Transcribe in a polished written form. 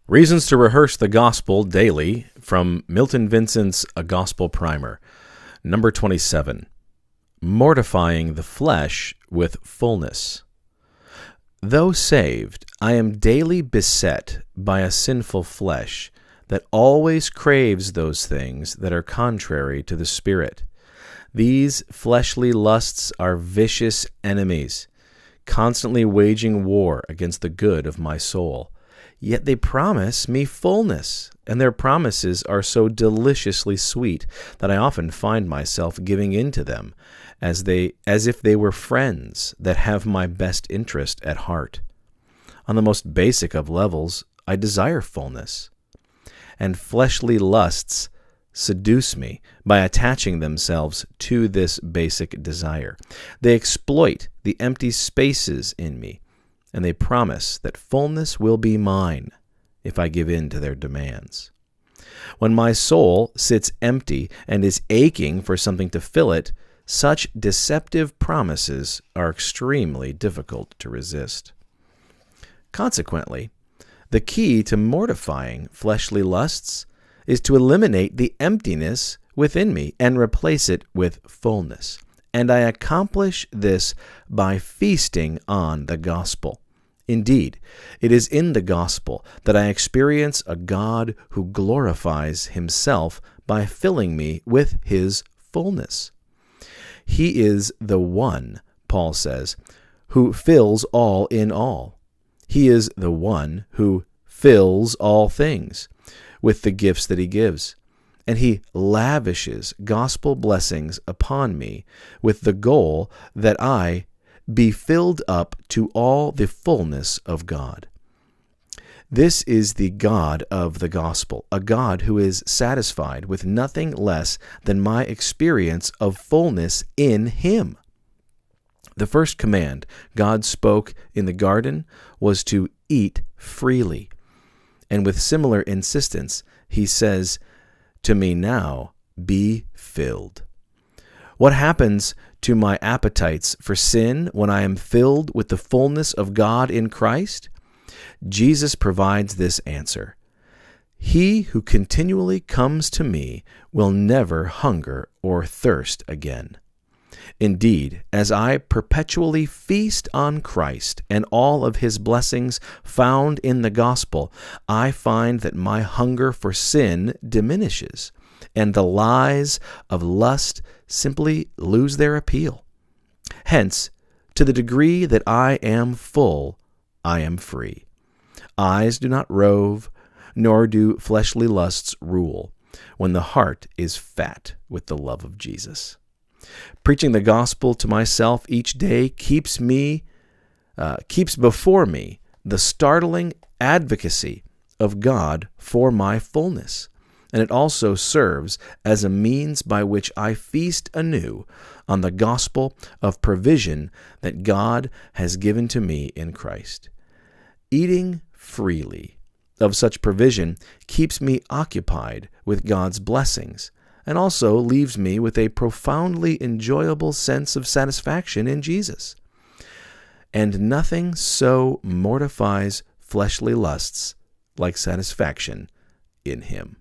Reasons to rehearse the gospel daily from Milton Vincent's A Gospel Primer. Number 27. Mortifying the flesh with fullness. Though saved, I am daily beset by a sinful flesh that always craves those things that are contrary to the Spirit. These fleshly lusts are vicious enemies, constantly waging war against the good of my soul. Yet they promise me fullness, and their promises are so deliciously sweet that I often find myself giving in to them, as if they were friends that have my best interest at heart. On the most basic of levels, I desire fullness, and fleshly lusts seduce me by attaching themselves to this basic desire. They exploit the empty spaces in me, and they promise that fullness will be mine if I give in to their demands. When my soul sits empty and is aching for something to fill it, such deceptive promises are extremely difficult to resist. Consequently, the key to mortifying fleshly lusts is to eliminate the emptiness within me and replace it with fullness. And I accomplish this by feasting on the gospel. Indeed, it is in the gospel that I experience a God who glorifies himself by filling me with his fullness. He is the one, Paul says, who fills all in all. He is the one who fills all things with the gifts that he gives. And he lavishes gospel blessings upon me with the goal that I be filled up to all the fullness of God. This is the God of the gospel, a God who is satisfied with nothing less than my experience of fullness in him. The first command God spoke in the garden was to eat freely. And with similar insistence, he says to me now, be filled. What happens to my appetites for sin when I am filled with the fullness of God in Christ? Jesus provides this answer. He who continually comes to me will never hunger or thirst again. Indeed, as I perpetually feast on Christ and all of his blessings found in the gospel, I find that my hunger for sin diminishes, and the lies of lust simply lose their appeal. Hence, to the degree that I am full, I am free. Eyes do not rove, nor do fleshly lusts rule, when the heart is fat with the love of Jesus. Preaching the gospel to myself each day keeps before me the startling advocacy of God for my fullness, and it also serves as a means by which I feast anew on the gospel of provision that God has given to me in Christ. Eating freely of such provision keeps me occupied with God's blessings, and also leaves me with a profoundly enjoyable sense of satisfaction in Jesus. And nothing so mortifies fleshly lusts like satisfaction in him.